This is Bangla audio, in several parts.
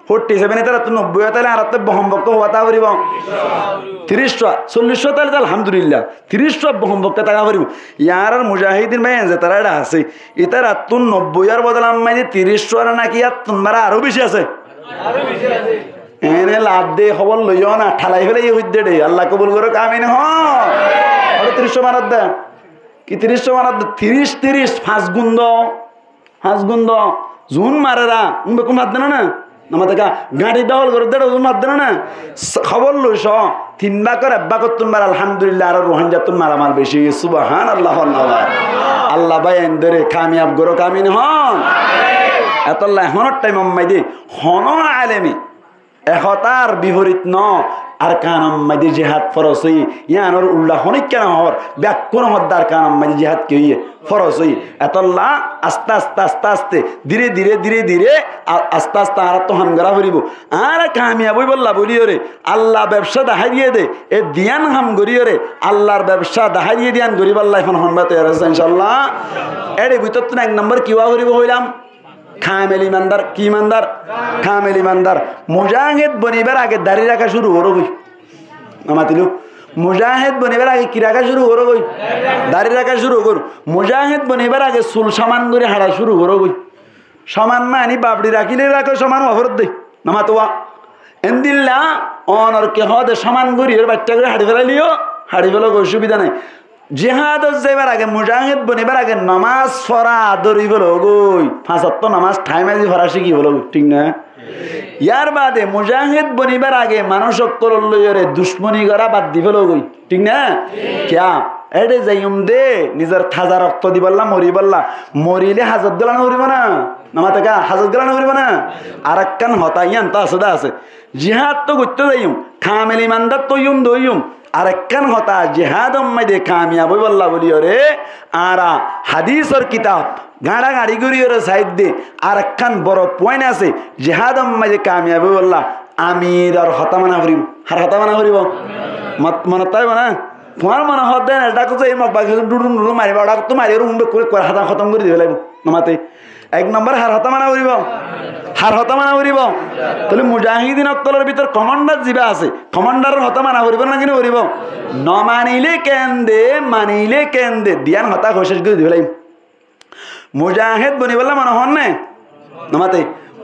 47 তারা তো 90 তাহলে আর তো বহম্বক হওয়া তা করিব 30টা 40 তাহলে আলহামদুলিল্লাহ 30টা বহম্বক টাকা করিব ইয়ার আর মুজাহিদিন ভাই যে তারা এটা আছে এটা রাত 90 এর বদলে আমি 30 আর নাকি আর তোমারা আরো বেশি আছে এনে লাভ দে খবর লইও না ঠালাই ফেলে এই হইতে দে আল্লাহ কবুল করো কামিন হ আর 30 মারাত দে কি 30 মারাত 30 5 গুণ জুন মারেরা কোন মাত দেন না নামাতে গাড়ি দখল করে দেড় মাত দেন না খবর লইস 3 বাকর 1 বাকর তোমার আলহামদুলিল্লাহ আর রোহিঙ্গা মারামার বেশি সুবহানাল্লাহ আল্লাহ ভাই এন্দরে কামিয়াব করো কামিন হন এতল্লাহ হনর টাইম মাইদি হন আলেমি এহতার বিপরীত ন আর কানাম মাইদি জিহাদ ফরজ হই ইয়ানোর উল্লাহ হনিক কেন হর ব্যাকুণ হদ্দার কানাম মাইদি জিহাদ কে হইয়ে ফরজ হই এতল্লাহ আস্তে আস্তে আস্তে আস্তে ধীরে ধীরে ধীরে ধীরে আস্তে আস্তে আর তো হামগরা করিব আর কামিয়াবই বললা বলিও রে আল্লাহ ব্যবসা দেখাই দিয়ে দে এ দিয়ান হাম করিও রে আল্লাহর ব্যবসা দেখাই দিয়ে দিয়ান গরিব আল্লাহ এখন হনবাতে ইনশাআল্লাহ এর ভিতর তো 1 নম্বর কিওয়া করিব হইলাম খামেল ইমানদার কি ইমানদার খামেল ইমানদার মুজাহিদ বনিবার আগে দাড়ি রাখা শুরু করো বই আমাতিলু মুজাহিদ বনিবার আগে কি রাখা শুরু করো বই দাড়ি রাখা শুরু করো মুজাহিদ বনিবার আগে চুল সমান করে হাঁটা শুরু করো বই সমান মানি বাবড়ি রাখিলে রাখো সমান অফরত দে নামাতোয়া এন্দিল্লা অনর কে হদে সমান করি এর বাচ্চা করে হাঁটি ফেলালিও হাঁটি ফেলো অসুবিধা নাই জিহাদ যাইবার আগে মুজাহিদ বনিবার আগে নামাজ পড়া আদরি বলো গই 5 ওয়াক্ত নামাজ টাইমে পড়া শিখি বলো ঠিক না ইয়ার বাদে মুজাহিদ বনিবার আগে মানুষ অক্কল লইরে দুশ্মনী করা বাদ দি ফেলো গই ঠিক না কিয়া এডে যাইম দে নিজের থাজা রক্ত দি বললা মরি বললা মরিলে হাজত গলানো হরিব না নামাতে কা হাজত গলানো হরিব না আরেকখান হতাইয়ান তা সদা আছে জিহাদ তো করতে যাইম কামেল ইমানদার তো ইউম দইম আরেকখান হতা জিহাদ মাইদে কামিয়াব বললা বলিও রে আরা হাদিসর কিতাব গাড়া গাড়ি করিও রে সাইড দে আরেকখান বড় পয়েন্ট আছে জিহাদ মাইদে কামিয়াব বললা আমির আর হতামানা করিম আর হতামানা করিব মনে তাই না তোমার মনে হত এটা তো এই বাকি ডুডুম ডুডুম মারিব ওটা তো মারি রুম করে হাতা খতম করে দিব লাগবে নামাতে 1 নম্বর হার হতামানা করিব হার হতামানা করিব তাহলে মুজাহিদিন অক্তলের ভিতর কমান্ডার জিবা আছে কমান্ডারের হতামানা করিব না কিনে করিব ন মানিলে কেন্দে মানিলে কেন্দে দিয়ান হতা শেষ করে দিব লাগবে মুজাহিদ বনিবল্লা মনে হন না নামাতে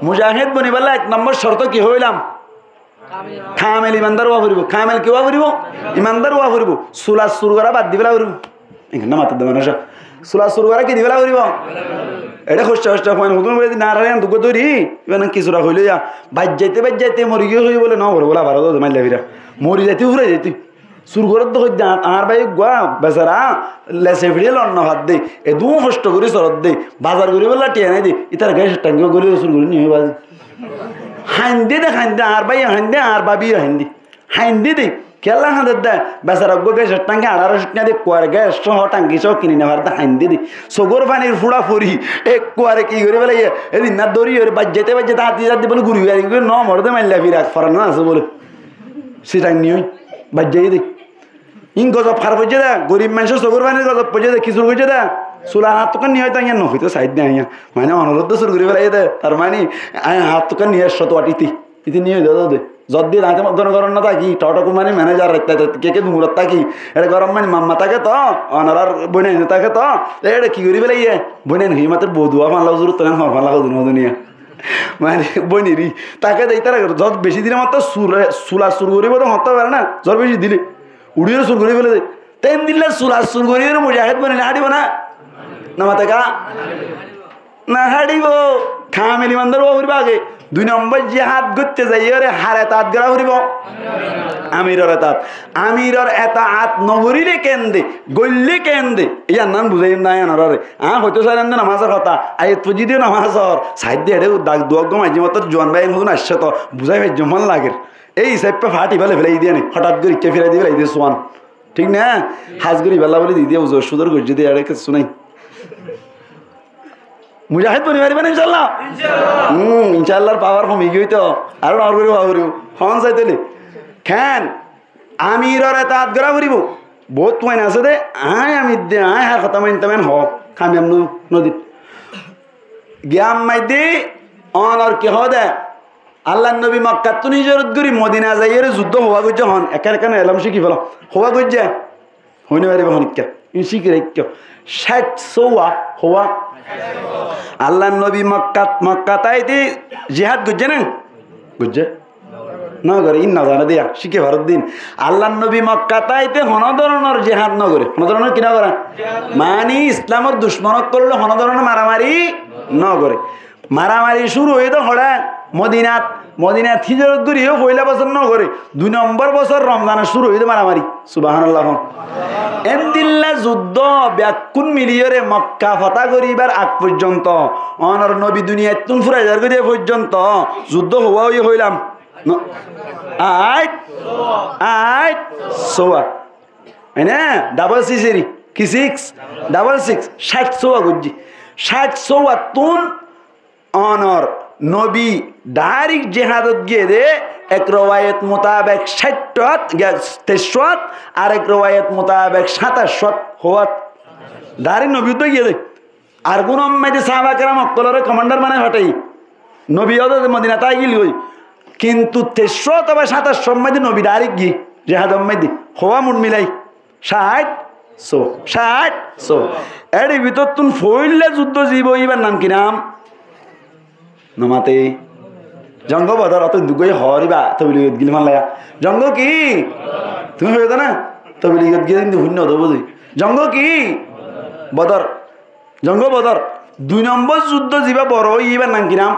মুজাহিদ বনিবল্লা 1 নম্বর শর্ত কি হইলাম খামেল ইমানদার ওয়া করিব খামেল কি ওয়া করিব ইমানদার ওয়া করিব সুলা সুর করা বাদ দিবেলা করিব এখানে মাথা দেব না সুলা সুর করা কি দিবেলা করিব এটা কষ্ট কষ্ট হয় নতুন করে না রান দুগো দরি ইমান কিছুরা হইল ইয়া বাজ যাইতে মরি গিয়ে হই বলে ন বলে বলা ভালো তো মাইলা বিরা মরি যাইতে উড়ে যাইতে সুর করে তো হই আর ভাই গোয়া বেচারা লেসে ভিড়ে লন্ন হাত দে এ দু কষ্ট করে সরদ দে বাজার করি বলা টিয়া নাই দে ইতার গায়ে টাঙ্গিও গলি সুর করে নিয়ে বাজ হাইন্দে দে হাইন্দে আর ভাই হাইন্দে আর বাবি হাইন্দে দে কেলা হাঁদের দে বেচারা গো গ্যাসের টাঙ্গি 1800 টাকা দিয়ে কুয়ার গ্যাস সহ টাঙ্গি সহ কিনে নেওয়ার দা হাইন্দে দি সগর পানির ফুড়া ফুরি এক কুয়ারে কি করে বলে এদিন না দড়ি ওর বাজ্যাতে হাতি যাতে বলে ঘুরি ন মরদে মাইলা ফিরা ফরানো আছে বলে সেটা নিয়ে বাজ্যাই দে ইন গজব ফার পড়ছে দে গরিব মানুষের সগর পানির গজব পড়ছে দে কিছু হয়েছে দে চুলা হাত তোকান নিয়ে হয়তো ইয়া নহইতো সাইড দিয়ে আইয়া মানে অনুরোধ শুরু করে ফেলাই দে তার মানে হাত তোকান নিয়ে এসছো তো আটিতি ইতি নিয়ে দে যদি রাতে গরম না থাকি টটকু মানে ম্যানেজার কে মূলত থাকি এটা গরম মানে মাম্মা থাকে তো অনারার বইনাই থাকে তো এটা কি করি ফেলাই বইনাই হি মাত্র বধুয়া ফানলা জরুর তোর ফানলা দুনিয়া মানে বইনিরি তাকে দেই তারা যত বেশি দিনের মতো চুলা সুর করিব তো হতে পারে না জ্বর বেশি দিলে উড়িয়ে সুর করে ফেলে দেয় তেন দিলে চুলা সুর করিয়ে মুজাহিদ বনে হাঁটিব না নামাতে কা না হাঁটিব খামেল ইমানদার করিব আগে 2 নম্বর জিহাদ করতে যাই ওরে হারে তাঁত গড়া করিব আমিরের এতাত আমিরের এতাত নগরীরে কেন্দে গল্লে কেন্দে ইয়ার নাম বুঝাই না এনারে হয়তো স্যার নামাজের কথা আয় তুজি দিয়ে নামাজর সাইড দিয়ে দাগ দুয়াগ মাঝে মতো জোয়ান ভাই নতুন আসছে তো বুঝাই ভাই জমান লাগে এই সাইপে ফাটি ফেলে ফেলাই দিয়ে নি হঠাৎ করে ইকে ফেলাই দিয়ে ফেলাই দিয়ে সোয়ান ঠিক না হাজগরি বেলা বলে দিয়ে বুঝো সুদর গর্জি দিয়ে আর কিছু নাই মুজাহিদ বনি পারিবেন ইনশাল্লাহ ইনশাল্লাহর পাওয়ার কমে গিয়ে তো আরো আর করিব হন চাইতেলি খান আমিরের এতাত গড়া করিব বহুত পয়েন্ট আছে দে আমি দে হ্যাঁ কথা মানতে হ খামি নদীত জ্ঞান মাইদি অন আর কি দে আল্লাহ নবী মক্কা তো হিজরত করি মদিনা যাইয়ের যুদ্ধ হওয়া গজ্জা হন একেন এলাম শিখি ফেল হওয়া গজ্জা হইনে পারিব হনিকা শিখি রাখ 60 হওয়া আল্লাহ নবী মক্কা তাইতে জিহাদ গজ্জা না গজ্জা না করে ইন না জানা দিয়া শিখে ভারত দিন আল্লাহ নবী মক্কা তাইতে হন ধরনের জেহাদ ন করে হন ধরনের কিনা করে মানে ইসলামের দুশ্মনত করলে হন ধরনের মারামারি ন করে মারামারি শুরু হয়ে তো হড়া মদিনাত হিজরত করিও পয়লা বছর ন করে 2 নম্বর বছর রমজানের শুরু হয়ে মারামারি সুবহানাল্লাহ এন্দিল্লা যুদ্ধ ব্যাকুন মিলিয়রে মক্কা ফতা করিবার আগ পর্যন্ত অনর নবী দুনিয়ায় তুন ফুরাই যার করে পর্যন্ত যুদ্ধ হওয়া হইলাম ডাবল সিসেরি কি 60 গুজি 60 তুন অনর নবী ডাইরেক্ট জেহাদত গিয়ে দে এক রওয়ায়াত মোতাবেক 63 আর এক রওয়ায়াত মোতাবেক 27 হওয়াত ডাইরেক্ট নবী তো গিয়ে দে আর কোন মেদে সাহাবা কেরাম অক্তলরে কমান্ডার মানে হটাই নবী ওদের মদিনা তাই গিল হই কিন্তু 63 অথবা 27 মধ্যে নবী ডাইরেক্ট গিয়ে জেহাদ মধ্যে হওয়া মুড মিলাই 60 এর ভিতর তুন ফইলে যুদ্ধ জীব ইবার নাম কি নাম নমাতে জঙ্গ বদর অত দুগই হরিবা তবিলিগত গিল মানলায়া জঙ্গ কি তুমি হইত না তবিলিগত গিয়ে কিন্তু শূন্য হতো বুঝি জঙ্গ কি বদর জঙ্গ বদর 2 নম্বর যুদ্ধ যিবা বড় ইবার নাম কি নাম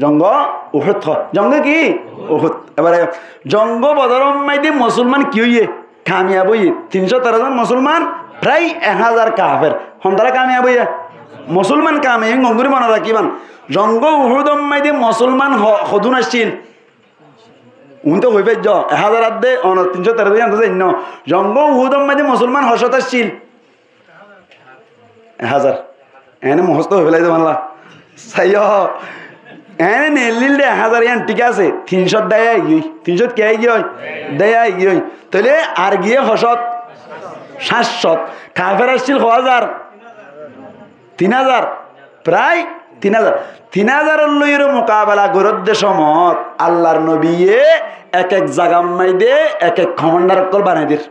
জঙ্গ উহুদ জঙ্গ কি উহুদ এবারে জঙ্গ বদর মাইদে মুসলমান কি হইয়ে কামিয়াব হইয়ে 313 জন মুসলমান প্রায় 1000 কাফের হন্তারা কামিয়াব হইয়া মুসলমান কামে গঙ্গুরি মনে রাখিবান জঙ্গ উহুদ মাইদে মুসলমান হদুন আসছিল উনতে হই পেজ 1000 আদে 313 জন জানি না জঙ্গ উহুদ মাইদে মুসলমান হসত আসছিল 1000 এনে মুখস্থ হই ফেলাই মানলা সাইয় এনে নেলিল দে 1000 ইয়ান ঠিক আছে 300 দেয় গই 300 কে গই দেয় গই তাহলে আর গিয়ে হসত 700 কাফের আসছিল 1000 3000 প্রায় 3000 লইয়ের মোকাবেলা করত সমত আল্লাহর নবীয়ে এক জায়গা মাইদে এক কমান্ডার কল বানাই দির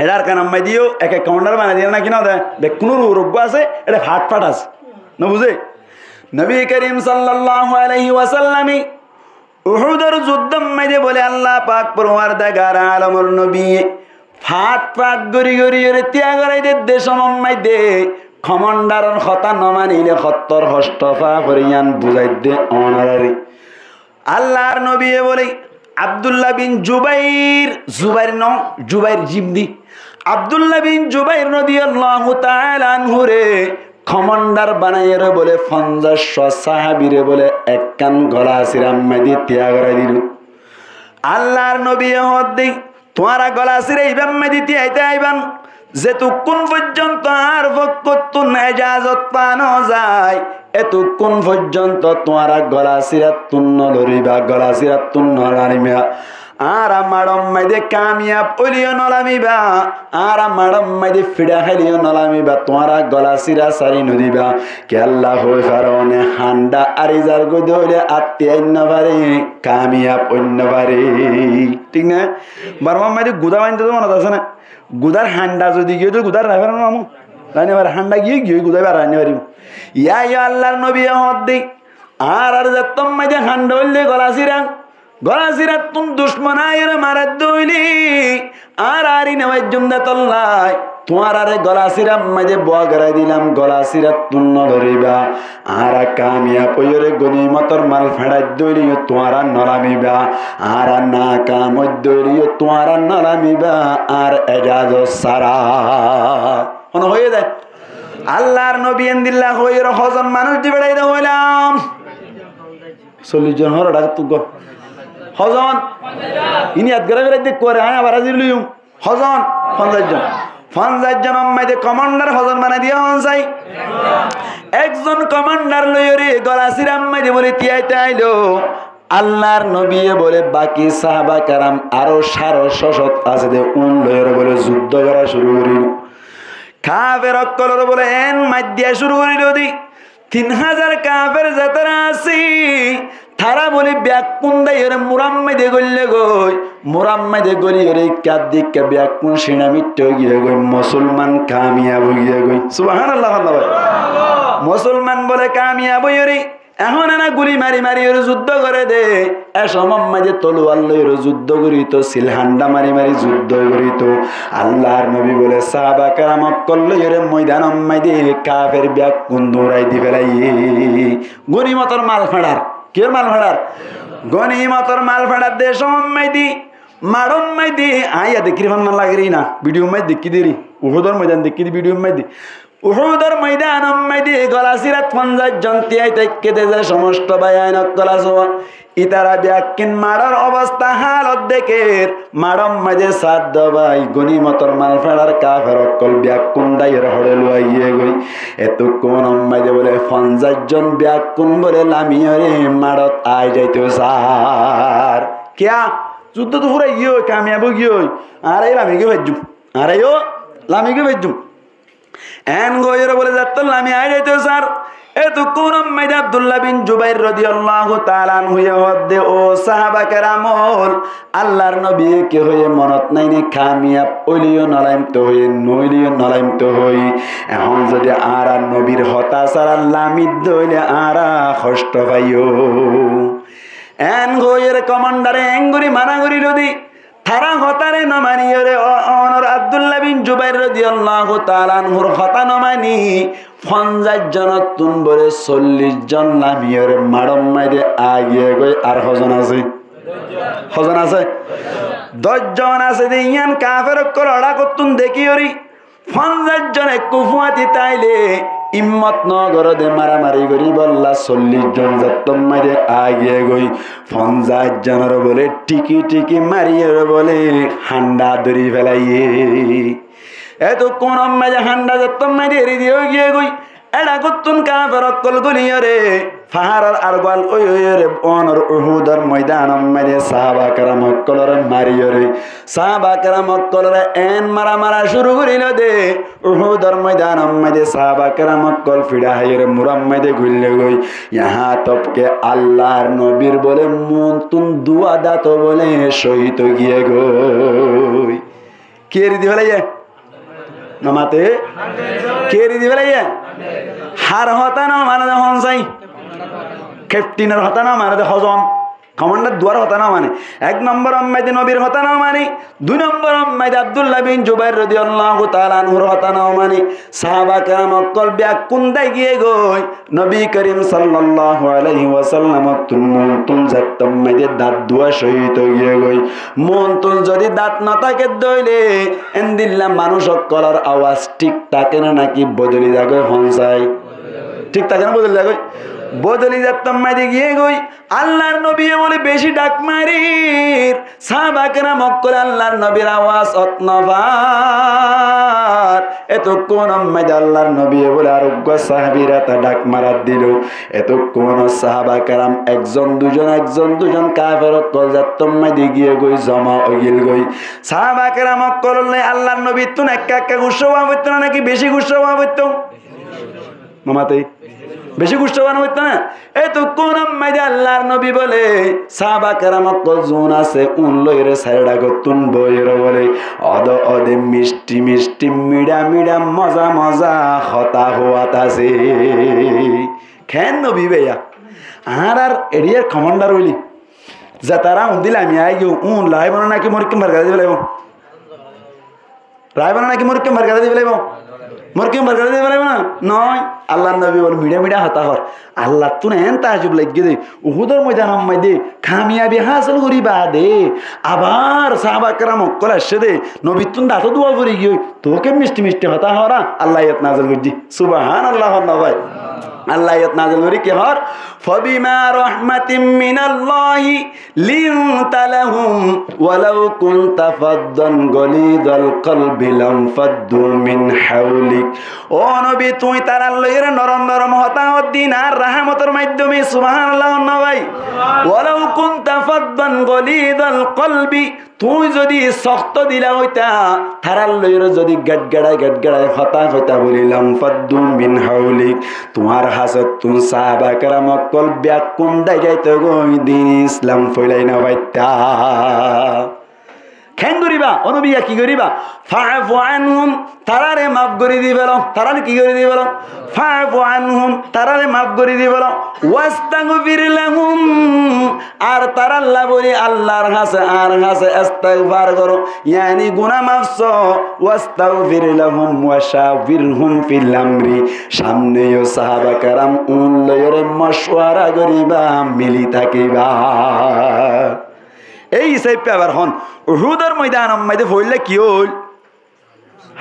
এটার কানাম মাইদিও এক কমান্ডার বানাই দিয়ে না কিনা দে কোনো রোগ আছে এটা ফাট আছে না বুঝে নবী করিম সাল্লাল্লাহু আলাইহি ওয়াসাল্লাম উহুদের যুদ্ধ মাইদে বলে আল্লাহ পাক পরওয়ারদিগার আলমের নবী ফাট গরি রে ত্যাগ করাই দে সমম মাইদে কমান্ডারন কথা নমানিলে 70 হস্তফা করিয়ান বুঝাই দে অনারারি আল্লাহর নবী বলে আব্দুল্লাহ বিন জুবাইর জিমদি আব্দুল্লাহ বিন জুবাইর রাদিয়াল্লাহু তাআলা আনহু রে কমান্ডার বানাইরে বলে 50 সাহাবীরে বলে এক কান গলা সিরাম মেদি ত্যাগ করাই দিল আল্লাহর নবী হদ্দি তোমারা গলা সিরে ইবাম মেদি ত্যাইতে আইবান যেতুক্ষণ পর্যন্ত আর ভক্তত্ব এজাজত পানো যায় এতক্ষণ পর্যন্ত তোমারা গলা সিরাত তুন্ন ধরিবা গলা সিরাত তুন্ন রানিবা আর মাডম মাইদে কামিয়াব ওলিও নলামিবা আর মাডম মাইদে ফিডা খাইলিও নলামিবা তোমারা গলা সিরা সারি নদিবা কে আল্লাহ হই ফারনে হান্ডা আরিজার গদে হইলে আত্মীয় পারে কামিয়াব অন্য পারে ঠিক না বারমা মাইদে গুদা বানতে তো মনে আছে না গুদার হান্ডা যদি গিয়ে তো গুদার রাখবেন মামু রানি পারে হান্ডা গিয়ে গুদাই বার রানি পারিব ইয়া আল্লাহর নবী হদ্দি আর যতম মাইদে হান্ডা হইলে গলা সিরা তুম দুশ্মনায়ের মারাত দইলি আর আরি নেওয়ার জন্য তল্লাই তোমার আরে গলা সিরা মাঝে বয়া গড়াই দিলাম গলা সিরা তুন্ন ধরিবা আর কামিয়া পয়রে গনিমতর মাল ফেড়াই দইলিও তোমার নলামিবা আর না কাম দইলিও তোমার নলামিবা আর এজাজ সারা কোন হয়ে যায় আল্লাহর নবী এন্দিল্লাহ হইর হজন মানুষ দি বেড়াই হইলাম 40 জন হর ডাক তুগ হজন ইনি আদগরা বেড়াই দেখ করে হ্যাঁ আবার হাজির লইম হজন 50 জন মাইদে কমান্ডার হজন বানাই দিয়া হন চাই একজন কমান্ডার লইরে গলা সিরাম মাইদে বলে তিয়াইতে আইলো আল্লাহর নবী বলে বাকি সাহাবা কারাম আরো 600 আছে দে উন লইরে বলে যুদ্ধ করা শুরু করিল কাফের অক্কলর বলে এন মাইদিয়া শুরু করিল দি 3000 কাফের যাতারা আছে থারা বলি ব্যাকুন দাইরে মুরাম্মাইদে গল্লে গই মুরাম্মাইদে গলি রে কাদিক ব্যাকুন সিনামিট গিয়ে গই মুসলমান কামিয়াব গিয়ে গই সুবহানাল্লাহ। মুসলমান বলে কামিয়াব হইরে এখন না গুলি মারি মারি ওর যুদ্ধ করে দে এসমম মাঝে তলোয়ার লইর যুদ্ধ করিত সিলহান্ডা মারি মারি যুদ্ধ করিত। আল্লাহর নবী বলে সাহাবা কেরামক করলে ওরে ময়দান মাইদে কাফের ব্যাকুন দৌড়াই দি ফেলাই গনিমতর মাল ফাড়ার কের মাল ফাড়ার গনিমতর মাল ফাড়ার দে সমমাইদি মারম মাইদি আইয়া দেখি মান লাগরি না ভিডিও মাই দেখি দেরি উহুদর ময়দান দেখি ভিডিও মাইদি উহুদর ময়দান মাইদি গলা সিরাত 50 জন তিয়াই থেকে দে সমস্ত বায়ান গলাস ইতারা ব্যাকিন মারার অবস্থা হালত দেখে মারম মাঝে সাত দবাই গনিমতর মাল ফেড়ার কাফের অকল ব্যাকুন দাইয়ের হড়ে লুয়াইয়ে গই এতক্ষণ মাঝে বলে 50 জন ব্যাকুন বলে লামিয়রে মারত আই যাইতো সার কিয়া যুদ্ধ তো পুরা ইয়ে কামিয়াব গিয়ে আর এই লামিকে ভেজুম আর ও লামিকে ভেজুম এন গইরে বলে যাত লামি আই যাইতো স্যার এতক্ষণ মাইদা আব্দুল্লাহ বিন জুবাইর রাদিয়াল্লাহু তাআলা আনহু হদে ও সাহাবা কেরামল আল্লাহর নবী কে হয়ে মনত নাই নে কামিয়াব ওলিও নলাইম তো হয়ে নইলিও নলাইম তো হই এখন যদি আর নবীর হতাশার লামিদ দইলে আরা কষ্ট পাইও এন গইরে কমান্ডারে এঙ্গুরি মানাগুরি রদি থারা হতারে নমানিয়রে অনর আব্দুল্লাহ বিন জুবাইর রাদিয়াল্লাহু তাআলা আনহুর হতা নমানি 50 জন তুন বলে 40 জন লামিয়রে মারম মাইরে আগিয়ে গই আর হজন আছে 10 জন আছে দিয়ান কাফের করড়া কতুন দেখিয়রি 50 জন কুফুয়াতি তাইলে ইম্মত নগর দে মারামারি করি বললা 40 জন যত্তম মাইরে আগিয়ে গই 50 জনের বলে টিকি টিকি মারিয়ে বলে হান্ডা ধরি ফেলাইয়ে এত কোন মাঝে হান্ডা যত্তম মাইরে দিয়ে গিয়ে গই এডা কতুন কাফের অকল গলিয়রে ফাহারার আরবাল ওই রে অনর উহুদর ময়দান মাঝে সাহাবা কেরাম অকলরে মারিয়রে সাহাবা কেরাম অকলরে এন মারা মারা শুরু করিল দে উহুদর ময়দান মাঝে সাহাবা কেরাম অকল ফিড়া হাইরে মুরাম মাঝে ঘুরলে গই ইহা তপকে আল্লাহর নবীর বলে মন তুন দুয়া দাত বলে শহীদ গিয়ে গই কে রি দিবেলাইয়া নমাতে কে রি দিবেলাইয়া হার হতা না মানে হনসাই ক্যাপ্টেনের হতা না মানে হজন কমান্ডার দুয়ার হতা না মানে 1 নম্বর আম্মাইদে নবীর হতা না মানে 2 নম্বর আম্মাইদে আব্দুল্লাহ বিন জুবাইর রাদিয়াল্লাহু তাআলা আনহুর হতা না মানে সাহাবা কেরাম অকল ব্যাকুন দাই গিয়ে গই নবী করিম সাল্লাল্লাহু আলাইহি ওয়াসাল্লাম তুন জাতম মাইদে দাঁত দুয়া শহীদ গিয়ে গই মন তুন যদি দাঁত না থাকে দইলে এন্দিল্লা মানুষ অকলর আওয়াজ ঠিক থাকে না নাকি বদলি যাবে হনসাই ঠিক থাকে না বদলি যাবে বদলি যাতম মাইদে গিয়ে গই আল্লাহর নবী বলে বেশি ডাক মারির সাহাবা কেরাম অকল আল্লাহর নবীর আওয়াজ অতনবার এতক্ষণ মাইদে আল্লাহর নবী বলে আরোগ্য সাহাবীরা তা ডাক মারাত দিল এতক্ষণ সাহাবা কেরাম একজন দুজন কাফের অকল যাতম মাইদে গিয়ে গই জমা হইল গই সাহাবা কেরাম অকল আল্লাহর নবী তুন একা গুসা হইতো না নাকি বেশি গুসা হইতো মামাতে বেশি গুষ্ঠবান হইত না এই তো কোন মাইদে আল্লাহর নবী বলে সাহাবা কেরাম অকল জোন আছে উন লইরে সাইডা গতুন বইর বলে অদে মিষ্টি মিষ্টি মিডা মিডা মজা মজা হতা হওয়াত আছে খেন নবী ভাইয়া আর এরিয়ার কমান্ডার হইলি যা তারা উন্দিলে আমি আই গিয়ে উন লাই বানা নাকি মরিকে মার্কা দিবে লাইব রায় বানা নাকি মরিকে মার্কা দিবে লাইব মরকিম বারকার দিতে পারবে না নয় আল্লাহর নবী বল মিডা হতা হর আল্লাহ তুই এন তাজুব লাগিয়ে দে উহুদের ময়দান আম্মাই দে কামিয়াবি হাসিল করিবা দে আবার সাহাবা কেরাম অকল আসছে দে নবী তুন দাঁত দোয়া করে গিয়ে তোকে মিষ্টি মিষ্টি হতা হরা আল্লাহ ইয়াত নাযিল করজি সুবহানাল্লাহ নবাই আল্লাহ ইয়াত নাযিল করি কি হর ফাবিমা রাহমাতিম মিনাল্লাহি লিনতা লাহুম ওয়ালাউ কুনতা ফাদ্দান গলিদাল কলবি লাম ফাদ্দু মিন হাওলিক ও নবী তুই তার আল্লাহর নরম নরম হতা দিন আর রাহমতের মাধ্যমে সুবহানাল্লাহ নবাই ওয়ালাউ কুনতা ফাদ্দান গলিদাল কলবি, তুই যদি শক্ত দিলা হইতা থারার লইর যদি গটগড়ায় হতা হইতা বলিলাম ফাদ্দু মিন হাউলিক, তোমার হাসত তুম সাহাবা کرام কল ব্যাক কোন যাইতে গো দিন ইসলাম ফইলাই না বাইতা কেন করিবা অনবিয়া কি করিবা ফাফু আনহুম তারারে মাফ করে দিবেল তারারে কি করে দিবেল ফাফু আনহুম তারারে মাফ করে দিবেল ওয়াস্তাগফির লাহুম আর তারা আল্লাহ বলি আল্লাহর কাছে আর কাছে ইস্তিগফার করো ইয়ানি গুনাহ মাফ ওয়াস্তাগফির লাহুম ওয়াশাবিরহুম ফিল আমরি সামনেও সাহাবা کرام উন লয়রে মশওয়ারা করিবা মিলি থাকিবা এই হিসাব পেবার হন উহুদের ময়দানের মধ্যে ফইলে কি হল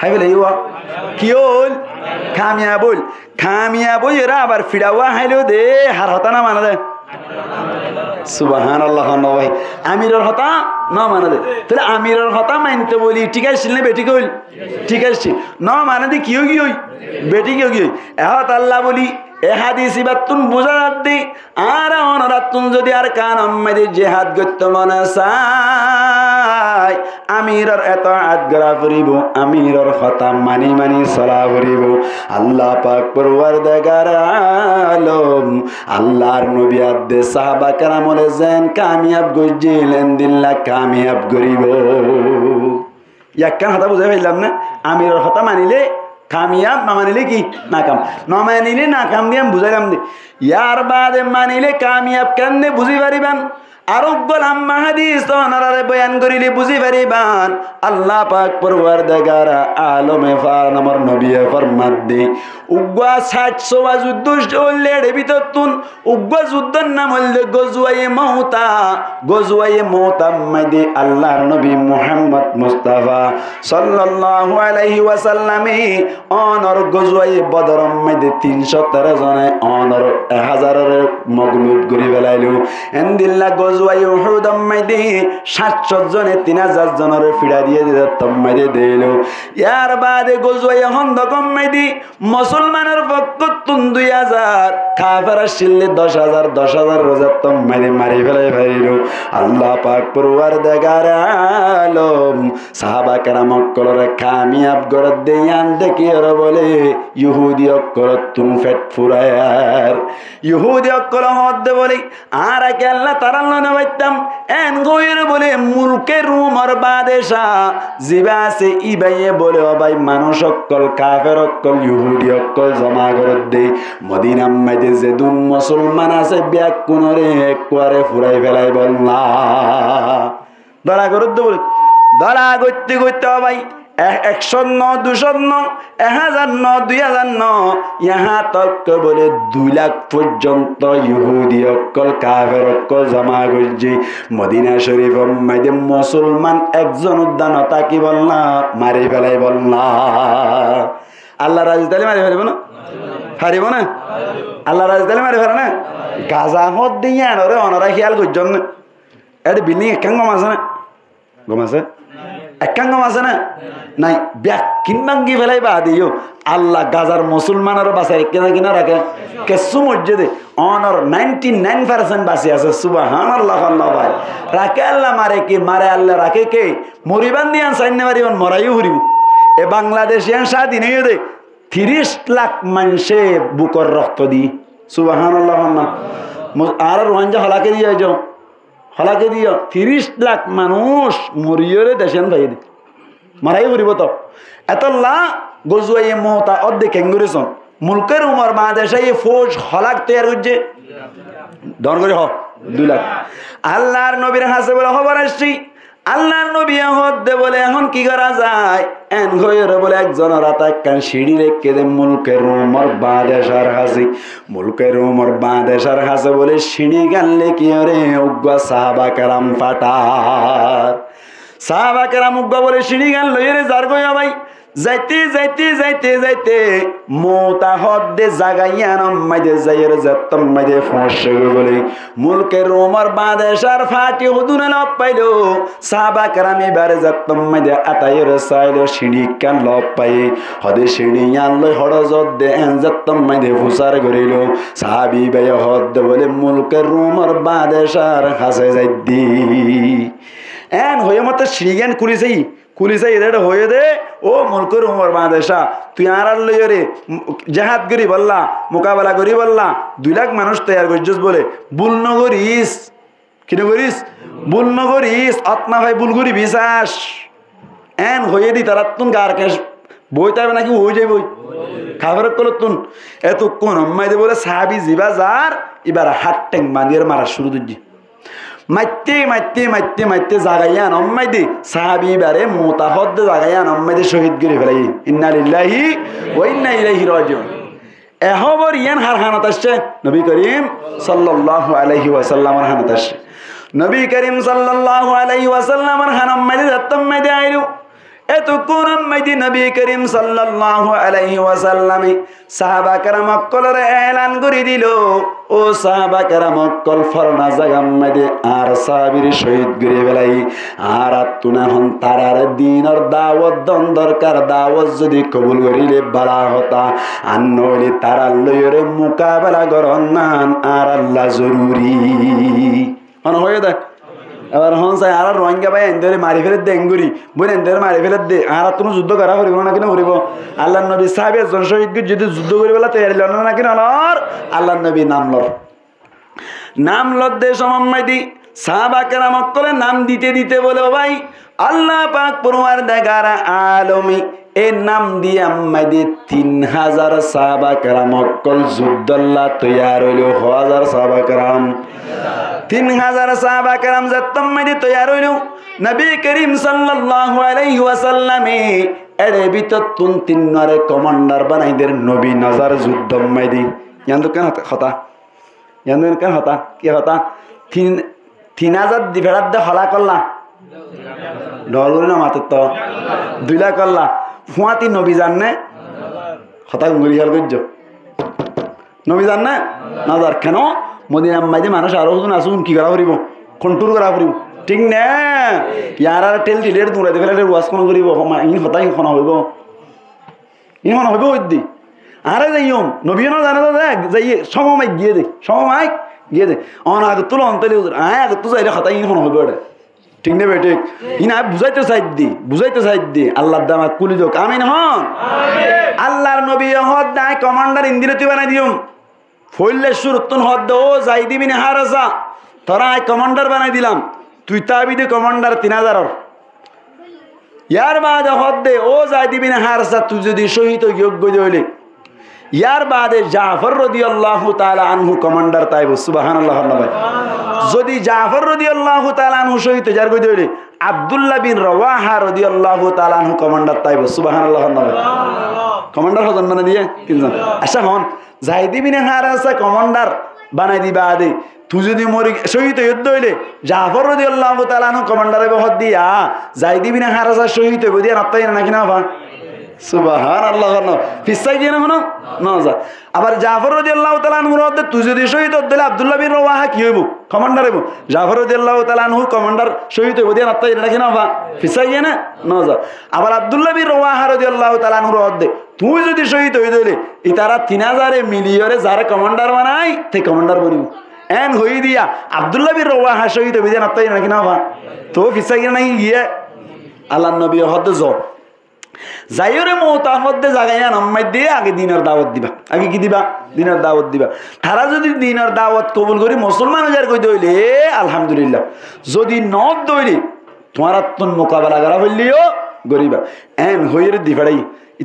হাই বলে কি হল কামিয়াব এরা আবার ফিরাওয়া হাইলো দে হার হতা না মানা দে সুবহানাল্লাহ নয় আমিরের হতা না মানা দে তাহলে আমিরের হতা মানতে বলি ঠিক আছে না বেটি কইল ঠিক আছে না মানা দে কি হই বেটি কি হই এহত আল্লাহ বলি এ হাদিসি বাতুন বুঝাত দি আর অনরাতুন যদি আর কান আম্মাদি জিহাদ করতে মনে চায় আমিরের এতাআত করা করিব আমিরের কথা মানি চলা করিব আল্লাহ পাক পরওয়ারদিগার আলম আল্লাহর নবী আদে সাহাবা کرامলে যেন কামিয়াব গজিলেন দিল্লা কামিয়াব করিব ইয়াকান কথা বুঝাই পাইলাম না আমিরের কথা মানিলে কামিয়াব না মানিলে কি নাকাম না মানিলে নাকাম দিয়ে আমি বুঝাইলাম দি ইয়ার বাদে মানিলে কামিয়াব কেন বুঝি পারিবান আরো গোলাম হাদিস ওনারে বয়ান করিলে বুঝি পারিবান আল্লাহ পাক পরওয়ারদিগার আলমে ফারনামর নবী ফরমাত দে উগা 700 যুদ্ধ চললে ভিতরতুন উগা যুদ্ধের নাম হইল গজওয়ায়ে মওতা মধ্যে আল্লাহর নবী মুহাম্মদ মুস্তাফা সাল্লাল্লাহু আলাইহি ওয়াসাল্লামে অনর গজওয়ায়ে বদর মধ্যে 313 জনে অনর 1000 এর মগলুব করি ফেলাইলো এন্দিল্লা গজওয়ায়ে উহুদ মধ্যে 700 জনে 3000 জনের ফিড়া দিয়ে দিত মধ্যে দিলো ইয়ার বাদে গজওয়ায়ে খন্দক মধ্যে মুসলমানের পক্ষ 2000 কাফের শিল্লে 10000 রোজাত মধ্যে মারি ফেলাই ফেলিলো আল্লাহ পাক পরওয়ারদিগার আলম সাহাবা کرام কলরে কামিয়াব করে দেয়ান দেখি আর বলে ইহুদি অকলত তুম ফেট ফুরায়ার ইহুদি অকল হদ্দে বলে আর কে আল্লাহ তারাল না বাইতাম এন গইর বলে মুলকে রুমর বাদেশা জিবাসে ইবাইয়ে বলে ও ভাই মানুষ অকল কাফের অকল ইহুদি অকল জমা করে দে মদিনা মধ্যে যে দুন মুসলমান আছে ব্যাক কোনরে একবারে ফুরাই ফেলাই বললা দলা করত বলে দলা করতে করতে ভাই 109 209 1009 2009 यहाँ तक बोले 2 लाख পর্যন্ত ইহুদি অকল কাফের অকল জমা করছে মদিনা শরীফ মধ্যে মুসলমান একজন উদ্যান তাকি বলনা মারি ফেলাই বলনা আল্লাহ রাজি তালে মারি ফেলব না হারিব না আল্লাহ রাজি তালে মারি ফেলে না গাজা হদ দিয়ে আনরে অনরা খেয়াল করছেন না এটা বিল্ডিং একাং গম আছে না গম আছে একাং গম আছে না নাই ব্যাক কিনবাঙ্গি ফেলাই বা দিও আল্লাহ গাজার মুসলমানের বাসায় কিনা রাখে কেসু মসজিদে অনর 99% বাসি আছে সুবহানাল্লাহ আল্লাহ ভাই রাখে আল্লাহ মারে আল্লাহ রাখে কে মরিবান দিয়ে সাইনে মারিবান মরাইও হরিব এ বাংলাদেশিয়ান স্বাধীন হয়ে দে 30 লাখ মানুষে বুকর রক্ত দি সুবহানাল্লাহ আর রোহিঙ্গা হলাকে দিয়ে যাও হলাকে দিও 30 লাখ মানুষ মরিয়রে দেশেন ভাই দে মারাই হরিব তো এতল্লা গজওয়ায়ে মওতা অর্ধেক কেঙ্গুরেছন মুলকের উমর বাংলাদেশে ফৌজ হলাক তৈরি হচ্ছে দন করে 2 লাখ আল্লাহর নবীর হাসে বলে খবর আসছি আল্লাহর নবী হদ্দে বলে এখন কি করা যায় এন গয়রে বলে একজন রাত কান সিঁড়ি রেখে দে মুলকের উমর বাংলাদেশের হাসে বলে সিঁড়ি গানলে কি রে উগ্গা সাহাবা کرام ফাটার সাহাবা کرام উগ্গা বলে সিঁড়ি গান লইরে যার গয়া ভাই যাইতে যাইতে যাইতে যাইতে মৌতা হদ্দে জাগাইয়া নম্মাইদে যাইয়ের যাত্তম মাইদে ফসে বলে মুলকে রোমর বাদেশার ফাটি হুদুনে লপ পাইল সাহাবা কেরাম এবারে যাত্তম মাইদে আতাইয়ের চাইল সিঁড়ি কান লপ পাই হদে সিঁড়ি আনলো হড়জত দে এন যাত্তম মাইদে ফুসার করিল সাহাবি বাই হদ বলে মুলকে রোমর বাদেশার কাছে যাই দি এন হয়ে মতো সিঁড়ি জ্ঞান কুলিছে এদের হয়ে দে ও মুলকুর উমর বাদেশা তুই আর লইয় রে জাহাদ করি বললা মোকাবেলা করি বললা 2 লাখ মানুষ তৈরি করছিস বলে ভুল নগরিস কিনে করিস ভুল নগরিস আত্মা ভাই ভুল করি বিশ্বাস এন হয়ে দি তারা তুন গার কেস বই তাইবে নাকি হয়ে যাই বই খাবার কল তুন এত কোন মাইদে বলে সাহাবি জিবা যার এবার হাট ট্যাং বাঁধিয়ে মারা শুরু দিচ্ছি মাইতে মাইতে মাইতে মাইতে জাগাইয়া নম্মাই দি সাহাবি বারে মোতাহদ জাগাইয়া নম্মাই দি শহীদ করে ফেলাই ইন্না লিল্লাহি ওয়া ইন্না ইলাইহি রাজিউন এহবর ইয়ান হার হানাত আসছে নবী করিম সাল্লাল্লাহু আলাইহি ওয়াসাল্লামের হানাত আসছে নবী করিম সাল্লাল্লাহু আলাইহি ওয়াসাল্লামের হানাম্মাই দি দত্তম্মাই দি আইলু এতক্ষণ আম্মাইদি নবী করিম সাল্লাল্লাহু আলাইহি ওয়াসাল্লামে সাহাবা কেরাম অক্কলরে এলান করে দিল ও সাহাবা কেরাম অক্কল ফরনা জাগাম্মাইদে আর সাহাবীর শহীদ করে বেলাই আর আত্তুনা হন তারার দিনর দাওয়াত দন দরকার দাওয়াত যদি কবুল করিলে বালা হতা আর নইলে তারার লইরে মোকাবেলা করন নান আর আল্লাহ জরুরি মনে হয়ে দেখ এবার হন চাই আর রোহিঙ্গা ভাই এনদের মারি ফেলে দে এঙ্গুরি বোন এনদের মারি ফেলে দে আর তুমি যুদ্ধ করা করিব না কিনা করিব আল্লাহ নবী সাহেব একজন শহীদ যদি যুদ্ধ করি বেলা তৈরি লন না কিনা লর আল্লাহ নবী নাম লত দে সমাম্মাই দি সাহাবা কেরাম অক্কলে নাম দিতে দিতে বলে ভাই আল্লাহ পাক পরওয়ারদিগার আলমী এর নাম দিয়ে আম্মাই দিয়ে 3000 সাহাবা কেরাম অক্কল যুদ্ধল্লা তৈয়ার হইল 1000 সাহাবা কেরাম 3000 সাহাবা কেরাম যাত্তম্মাই দিয়ে তৈয়ার হইল নবী করিম সাল্লাল্লাহু আলাইহি ওয়াসাল্লামে এরে ভিতর তুন 3 নরে কমান্ডার বানাইদের নবী নজর যুদ্ধম্মাই দি ইয়ান কেন হতা ইয়ান কেন হতা কি হতা 3000 দিভেড়াত দে হলা করলা ডলগুলো না মাত্র তো 2 লাখ করলা ফুয়াতি নবী জাননে হতা গুলি হাল করছ নবী জাননে নজর কেন মদিনার মাঝে মানুষ আরো হুজুন আসুন কি করা করিব কন্ট্রোল করা করিব ঠিক না ইয়ার আর টেল টিলের দূরে ফেলে ওয়াশ কোন করিব ইন হতাই খনা হইব ইন খনা হইব ওইদি আরে যাইম নবী না জানে তো দেখ যাই সময় গিয়ে দে সময় গিয়ে দে অন আগে তুলো অন্তলে আগে তো যাইলে হতাই ইন খনা হইব এটা ঠিক না বেটে ইনা বুঝাইতে চাই দি আল্লাহর দামাত কুলি দোক আমিন হন আল্লাহর নবী হদ দাই কমান্ডার ইন্দিরতি বানাই দিউম ফইলে সুরতুন হদ ও যাই দিবি না হারাসা তোরা আই কমান্ডার বানাই দিলাম তুই তাবি দে কমান্ডার 3000 ইয়ার বাদে হদ দে ও যাই দিবি না হারাসা তুই যদি শহীদ যোগ্য হইলে ইয়ার বাদে জাফর রাদিয়াল্লাহু তাআলা আনহু কমান্ডার তাইব সুবহানাল্লাহ যদি জাফর রাদিয়াল্লাহু তাআলা আনহু শহীদ যার কই হইলে আব্দুল্লাহ বিন রাওয়াহা রাদিয়াল্লাহু তাআলা আনহু কমান্ডার তাইব সুবহানাল্লাহ কমান্ডার হজন বানাই দিয়ে তিনজন আচ্ছা হন যাইদি বিন হারাসা কমান্ডার বানাই দিবা আদে তুই যদি মরি শহীদ যুদ্ধ হইলে জাফর রাদিয়াল্লাহু তাআলা আনহু কমান্ডারে বহদ দিয়া যাইদি বিন হারাসা শহীদ হইব দিয়া নাতাই নাকি না বা সুবহানাল্লাহ ফিসাই দিয়ে না না যা আবার জাফর রাদিয়াল্লাহু তাআলা আনহু রদে তুই যদি শহীদ হইলে আব্দুল্লাহ বিন রাওয়াহা কি হইব কমান্ডার হইব জাফর রাদিয়াল্লাহু তাআলা আনহু কমান্ডার শহীদ হইব দিয়া নাতাই নাকি না বা ফিসাই দিয়ে না যা আবার আব্দুল্লাহ বিন রাওয়াহা রাদিয়াল্লাহু তাআলা আনহু রদে তুই যদি শহীদ হইলে ই তারা 3000 মিলিয়রে যারা কমান্ডার বানাই তে কমান্ডার বনিব এন হই দিয়া আব্দুল্লাহ বিন রাওয়াহা শহীদ হইব দিয়া নাতাই নাকি না বা তো ফিসাই নাই গিয়ে আল্লাহর নবী হদ জ যাইরে মোতাহদ্দে জাগাইয়া নাম্মাই দিয়ে আগে দিনের দাওয়াত দিবা আগে কি দিবা দিনের দাওয়াত দিবা তারা যদি দিনের দাওয়াত কবুল করি মুসলমান যার কই দইলে আলহামদুলিল্লাহ যদি নদ দইলে তোমার আত্মন মোকাবেলা করা হইলিও গরিবা এন হইরে দিফাড়াই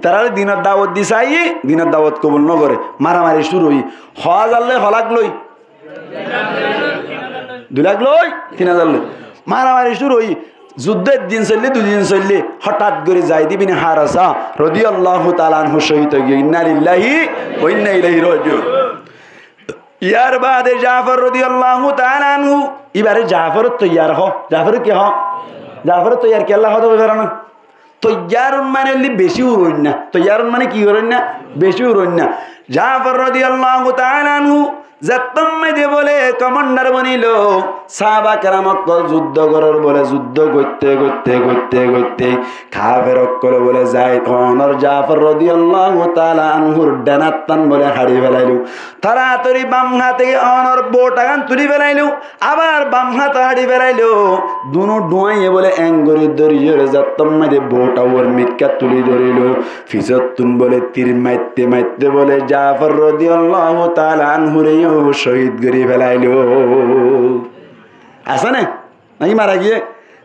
তারা দিনের দাওয়াত দিছাই দিনের দাওয়াত কবুল ন করে মারামারি শুরু হই হজ আল্লে হলাক লই 2 লাখ লই 3000 লই মারামারি শুরু হই যুদ্ধের দিন চললে 2 দিন চললে হঠাৎ করে যাইদ বিন হারাসা রাদিয়াল্লাহু তাআলা আনহু শহীদ হয়ে গিয়ে ইন্না লিল্লাহি ওয়া ইন্না ইলাইহি রাজিউন ইয়ার বাদে জাফর রাদিয়াল্লাহু তাআলা আনহু এবারে জাফর তৈয়ার হ জাফর কি হ জাফর তৈয়ার কি আল্লাহ হতে পারে না তৈয়ারুন মানে হলি বেশি উড়ন না, তৈয়ারুন মানে কি করেন না, বেশি উড়ন না। জাফর রাদিয়াল্লাহু তাআলা আনহু যাত্তম মেদে বলে কমান্ডার বনিল, সাহাবা কেরাম অক্কল যুদ্ধ করার বলে যুদ্ধ করতে করতে করতে করতে কাফের অক্কল বলে যায় অনর জাফর রাদিয়াল্লাহু তাআলা আনহুর ডানাত্তান বলে হাড়ি ফেলাইলো, তাড়াতাড়ি বাম হাতে অনর বোটাগান তুলি ফেলাইলো, আবার বাম হাতে হাড়ি ফেলাইলো, দুনো ডুয়াইয়ে বলে এঙ্গরি দরিয়ে যাত্তম মেদে বোটা ওর মিক্কা তুলি ধরিল, ফিজতুন বলে তীর মাইতে মাইতে বলে জাফর রাদিয়াল্লাহু তাআলা আনহুর শহীদ করে ফেলাইল। আছে না নাকি মারা গিয়ে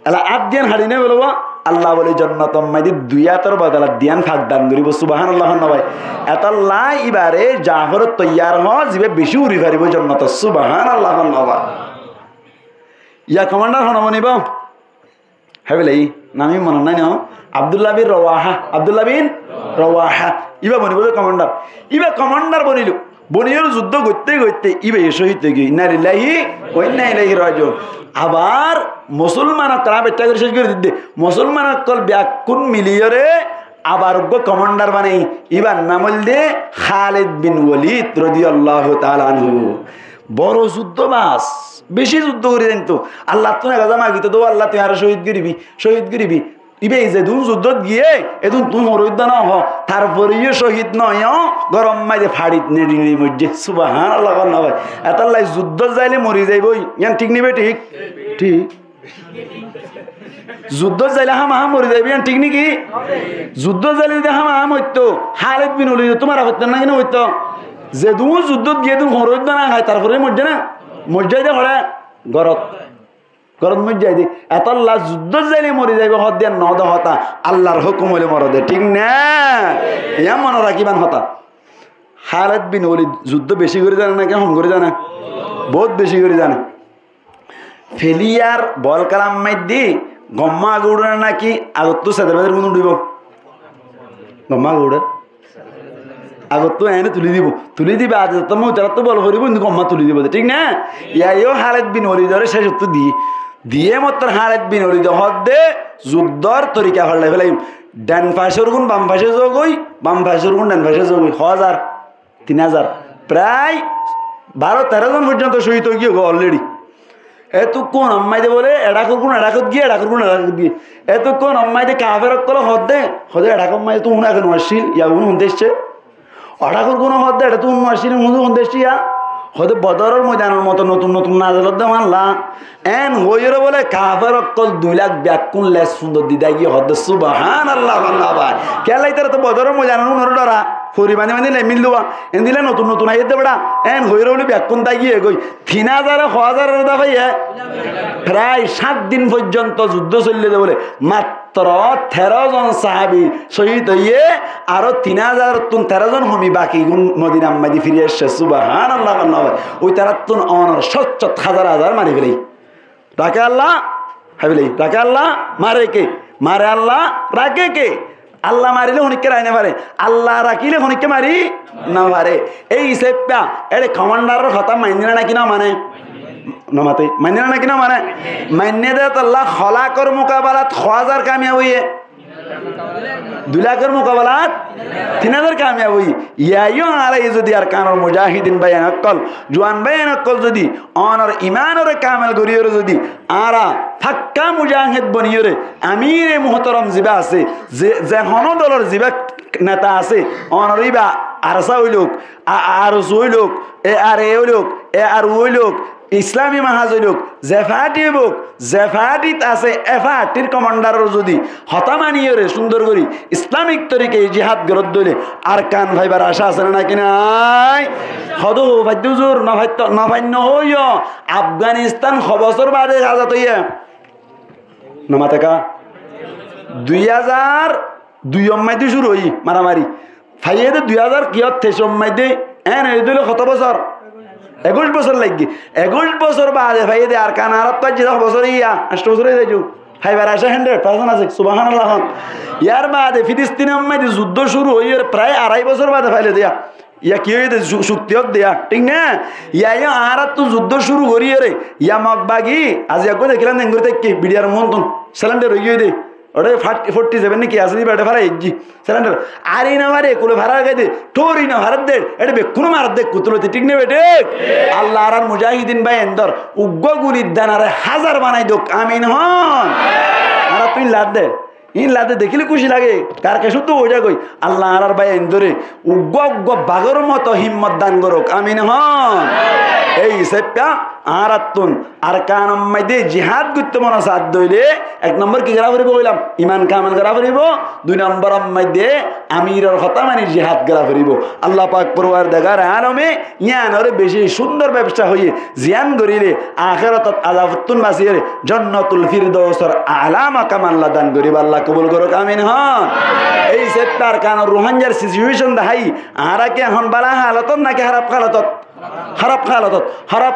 এলা আট দিয়ান হাড়ি নে বলবো আল্লাহ বলে জান্নাতম মাইদি দুই আতর বদলা দিয়ান ফাঁক দান করিব। সুবহানাল্লাহ নয় এত লাই এবারে জাফর তৈয়ার হ জিবে বেশি উড়ি ফারিব জান্নাত। সুবহানাল্লাহ নয় ইয়া কমান্ডার হন মনিব হ্যাঁ বলে নামি মনে নাই ন আব্দুল্লাহ বিন রওয়াহা, আব্দুল্লাহ বিন রওয়াহা ইবা বনিব কমান্ডার, ইবা কমান্ডার বনিল বনিয়র যুদ্ধ করতে করতে ইবে শহীদ গিয়ে ইন্না লিল্লাহি ওয়া ইন্না ইলাইহি রাজিউন। আবার মুসলমান তারা বেটা করে শেষ করে দিতে মুসলমান কল ব্যাকুন মিলিয়রে আবার কমান্ডার বানাই ইবার নাম দে খালিদ বিন ওয়ালিদ রাদিয়াল্লাহু তাআলা আনহু। বড় যুদ্ধ বাস বেশি যুদ্ধ করে দেন তো আল্লাহ তো না মাগিতে তো আল্লাহ তুই আর শহীদ করিবি শহীদ করিবি ইবে যে দুন যুদ্ধত গিয়ে এদুন তুই মরুদ্দ না হ তারপরেও শহীদ নয় গরম মাঝে ফাড়িত নেড়ি মধ্যে। সুবহানাল্লাহ না ভাই এতাল্লাই যুদ্ধ যাইলে মরি যাইবই ইয়ান ঠিক নিবে ঠিক ঠিক যুদ্ধ যাইলে হাম হাম মরি যাইবি ইয়ান ঠিক নাকি যুদ্ধ যাইলে যদি হাম হাম হইতো খালিদ বিন ওয়ালিদ তোমার হইতো না কেন হইতো যে দু যুদ্ধত গিয়ে তুমি মরুদ্দ না খায় তারপরে মরছে না মরজাই দে হরে গরত গরত মরজাই দি এতাল্লাহ যুদ্ধ যাইলে মরি যাইবে হদ দিয়া নদ হতা আল্লাহর হুকুম হলে মর দে ঠিক না ইয়া মনে রাখিবান হতা। খালিদ বিন ওয়ালিদ যুদ্ধ বেশি করে জানে না কেমন করে জানে বহুত বেশি করে জানে ফেলিয়ার বল কালাম মাইদি গম্মা গৌড়ে নাকি আগত তো সেদের বেদের কোন উঠিব গম্মা গৌড়ে আগত তো এনে তুলি দিবে আজ তুমি তারা তো বল করিব কিন্তু গম্মা তুলি দিব ঠিক না ইয়াইও খালিদ বিন ওয়ালিদরে শেষ তো দিয়ে মাত্র খালিদ বিন ওয়ালিদ হদ দে যুদ্ধর তরিকা হল ফেলাই ডান পাশের গুণ বাম পাশে যোগ হই বাম পাশের গুণ ডান পাশে যোগ হই 1000 3000 প্রায় 12-13 জন পর্যন্ত শহীদ হয়ে গিয়ে অলরেডি। এতক্ষণ আম্মাইদে বলে এডা করগুন এডা কর গিয়ে এডা করগুন এডা কর গিয়ে এতক্ষণ আম্মাইদে কাফের কল হদ দে হদে এডা কম মাইদে তুই এখন আসছিল ইয়া উন দেশছে এডা করগুন হদ দে এটা তুই আসছিল উন দেশছি ইয়া হদে বদরের ময়দানের মতো নতুন নতুন নাজলত দে মানলা এন হইরে বলে কাফের কল 2 লাখ ব্যাকুন লেস সুন্দর দিদা গিয়ে হদ সুবহানাল্লাহ আল্লাহ ভাই কেলাই তারা তো বদরের ময়দানের উনর ডরা ফরি মানে মানে নাই মিললুয়া এন দিলে নতুন নতুন আইতে বড়া এন হইরে বলে ব্যাকুন তাই গিয়ে গই 3000 দা ভাই প্রায় 7 দিন পর্যন্ত যুদ্ধ চললে দে বলে মাত্র 13 জন সাহাবী শহীদ হইয়ে আরো 3013 জন হমি বাকি গুণ মদিনা মাদি ফিরে এসে সুবহানাল্লাহ আল্লাহ ওই তারা তুন অনর 70,000 মারি ফেলাই রাখে আল্লাহ হাবিলাই রাখে আল্লাহ মারে কে মারে আল্লাহ রাখে কে আল্লাহ মারিলে হনিককে রাইনে পারে আল্লাহ রাখিলে হনিককে মারি না পারে এই সেপ্পা এর কমান্ডারের কথা মাইনে নাকি না মানে নমাতে মাইনে নাকি না মানে মাইনে দে আল্লাহ খলাকর মোকাবেলাত 1000 কামিয়াব হইয়ে 2 লাখের মোকাবেলাত 3000 কামিয়াব হই ইয়াইও আলাই যদি আর কানর মুজাহিদিন বাইন আকল জওয়ান বাইন আকল যদি অনর ইমানর কামেল গরিয়র যদি আরা ফাক্কা মুজাহিদ বনিয়রে আমিরে মুহতারাম জিবা আছে যে হনদলর জিবা নেতা আছে অনরিবা আরসা হইলোক আর হইলোক এ আর এ হইলোক এ আর হইলোক ইসলামী মাহাজ হইলোক জেফাটি হইব জেফাটিত আছে এফাটির কমান্ডারর যদি হতামানিয়রে সুন্দর করি ইসলামিক তরিকে জিহাদ গরত দইলে আর কান ভাইবার আশা আছে না কি নাই হদু ভাইদুজুর নভান্য হইও আফগানিস্তান 6 বছর বাদে আজাদ হইয়া নমাতেকা 2002 অম্মাইতে শুরু হই মারামারি ফাইয়েদে 2000 কিয়ত থেস অম্মাইতে এন এই দিল কত বছর 21 বছর লাগি 21 বছর বাদে ফাইয়েদে আর কান আরব পাঁচ 10 বছর ইয়া 8 বছর হয়ে যাইছো ফাইবার আসা 100% আছে সুবহানাল্লাহ ইয়ার বাদে ফিলিস্তিনে অম্মাইতে যুদ্ধ শুরু হই প্রায় 2.5 বছর বাদে ফাইলে দিয়া ইয়া কি হয়ে শক্তিয়ত দেয়া ঠিক না ইয়া আর তো যুদ্ধ শুরু করি রে ইয়া মগবাগি আজ একগো দেখিলাম নেঙ্গুরি থেকে বিডিয়ার মন্তন সিলিন্ডার হয়ে গিয়ে দে ওটা 47 নাকি আছে বেটা ভাড়া ইজি সিলিন্ডার আরই না মারে কুলে ভাড়া গাইতে টোরি না ভাড়া দে এটা বেকুনো মার দে কুতুলতে ঠিক নেবে ঠিক আল্লাহ আর মুজাহিদিন ভাই এন্দর উগ্র গুলির দানারে হাজার বানাই দোক আমিন হন আর তুই লাদ দে ইন লাদে দেখিলে খুশি লাগে কার কে শুধু ওইটা কই আল্লাহ আর ভাই এন্দরে উগ্র বাগর মতো হিম্মত দান করুক আমিন হন এই সেপ্পা আরাতুন আর কানম মাইদে জিহাদ করতে মন সাথ দইলে এক নম্বর কি করা করিব কইলাম ইমান কামান করা করিব দুই নম্বর মাইদে আমিরের কথা মানে জিহাদ করা করিব আল্লাহ পাক পরওয়ারদিগার আলমে ইয়ানরে বেশি সুন্দর ব্যবসা হইয়ে জিয়ান করিলে আখিরাতত আযাবতুন বাসির জান্নাতুল ফিরদাউসের আলা মাকাম আল্লাহ দান করিব আল্লাহ কবুল করুক আমিন হন এই সেপ্টার কান রোহাঙ্গার সিচুয়েশন দেখাই আরাকে হন বালা হালাতত নাকি খারাপ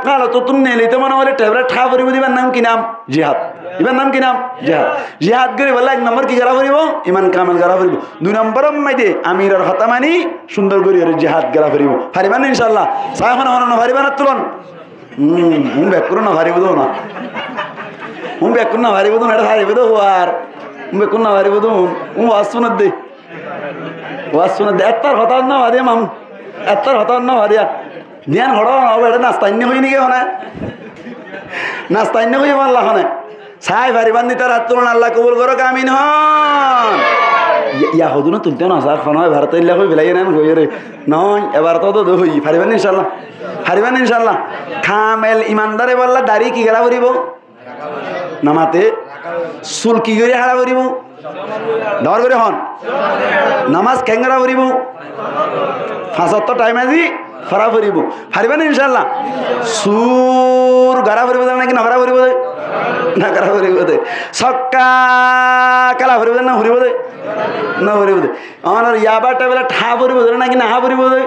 খালাতত তুমি নেলিতে মনে হলে ট্যাবলেট খা করিব দিবার নাম কি নাম জিহাদ ইবার নাম কি নাম জিহাদ করে বললে এক নম্বর কি করা করিব ইমান কামাল করা করিব দুই নম্বর মাইদে আমিরের কথা মানি সুন্দর করে জিহাদ করা করিব পারিবান ইনশাআল্লাহ সাহেবান হন না পারিবান তুলন ব্যাক করো না পারিব দো না ব্যাক করো না পারিব দো এটা পারিব দো আর ব্যাক করো না পারিব দো ওয়াজ শুনত দে এত্তার কথা না ভারিয়া মাম এত্তার কথা না ভারিয়া ধ্যান হড় হবে এটা নাস্তান্য হই নাকি হনে নাস্তান্য হই আল্লাহ হনে ছাই ভারিবান দিতে রাত তুলন আল্লাহ কবুল করো আমিন হন ইয়া হদু না তুলতে না স্যার ফোন হয় ভারত ইল্লা হই বেলাই নেন হই রে নয় এবার তো তো হই পারিবান ইনশাআল্লাহ কামেল ইমানদারে বললা দাড়ি কি গেলা করিব নামাতে চুল কি করে হারা করিব দর করে হন নামাজ কেঙ্গরা করিব 75 টাইম আজি ফরা করিব পারিবেন ইনশাআল্লাহ সুর গারা করিব নাকি নগরা করিব না গারা করিব দে সক্কা কালা করিব না করিব দে না করিব দে আমার ইয়াবা টেবলে ঠা করিব দে নাকি না করিব দে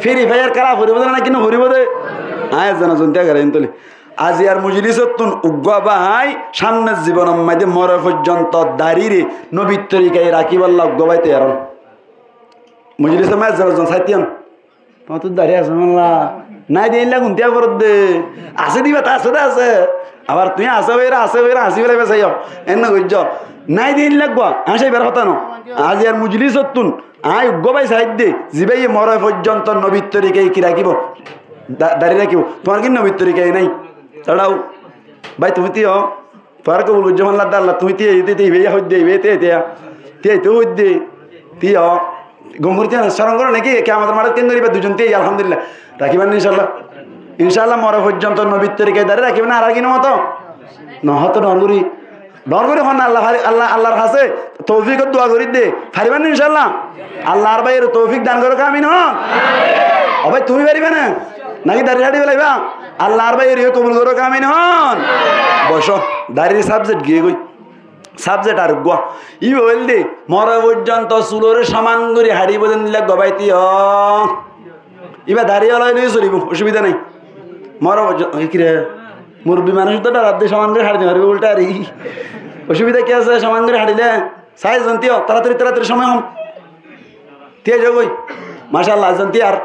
ফেরি ফায়ার কালা করিব দে নাকি না করিব দে আয় জানা জন্তিয়া করে ইনতলি আজি আর মুজলিসতুন উগ্গা ভাই সামনের জীবন মাইদে মরে পর্যন্ত দাঁড়িয়ে নবীর তরিকায় রাখিব আল্লাহ উগ্গাবাইতে আরন মুজলিসের মাঝ জন সাইতিয়ান তোমার তো দাঁড়িয়ে আছে আল্লাহ নাই দিলা গুনতিয়া করত দে আছে দিবা তা আছে আবার তুই আসে বেরা হাসি বেলা বেসাই এনে গজ্জ নাই দিন লাগবা আসে বের হতা ন আজি আর মুজলিসতুন আয় উগ্গাবাই সাইদ দে জিবাই মরে পর্যন্ত নবীর তরিকায় কি রাখিব দাঁড়িয়ে রাখিব তোমার কি নবীর তরিকায় নাই চড়াও ভাই তুমি তিও তোর কবুল উজ্জমান আল্লাহ তুমি তে ইবে হইদে ইবে তে তো হইদে তিও গম্ভীর স্মরণ করো নাকি কিয়ামতের মাঠে তিন ধরিবা দুজন তে আলহামদুলিল্লাহ রাখিবেন ইনশাআল্লাহ মরা পর্যন্ত নবীর তরিকায় দাঁড়িয়ে রাখিবেন আর কি নহত ডর করি হন আল্লাহর কাছে তৌফিক দোয়া করি দে পারিবেন ইনশাআল্লাহ আল্লাহর ভাইয়ের তৌফিক দান করো আমিন হন ও ভাই তুমি পারিবে না নাকি দাঁড়িয়ে হাঁটি বেলাইবা আল্লাহর ভাইয়ের কবুল করো আমিন হন বসো দাঁড়িয়ে সাবজেক্ট গিয়ে গই সাবজেক্ট আর গোয়া ই বল দে মরা পর্যন্ত চুলোরে সমান করে হাড়ি বলে নিলে গবাইতি এবার দাঁড়িয়ে ওলাই নিয়ে চলিব অসুবিধা নাই মরা পর্যন্ত কিরে মুরব্বী মানুষ তো রাত দিয়ে সমান করে হাঁড়ি মারবে উল্টা আর অসুবিধা কি আছে সমান করে হাঁটিলে সাইজ জানতিও তাড়াতাড়ি সময় হম তে যাবই মাশাআল্লাহ জানতি আর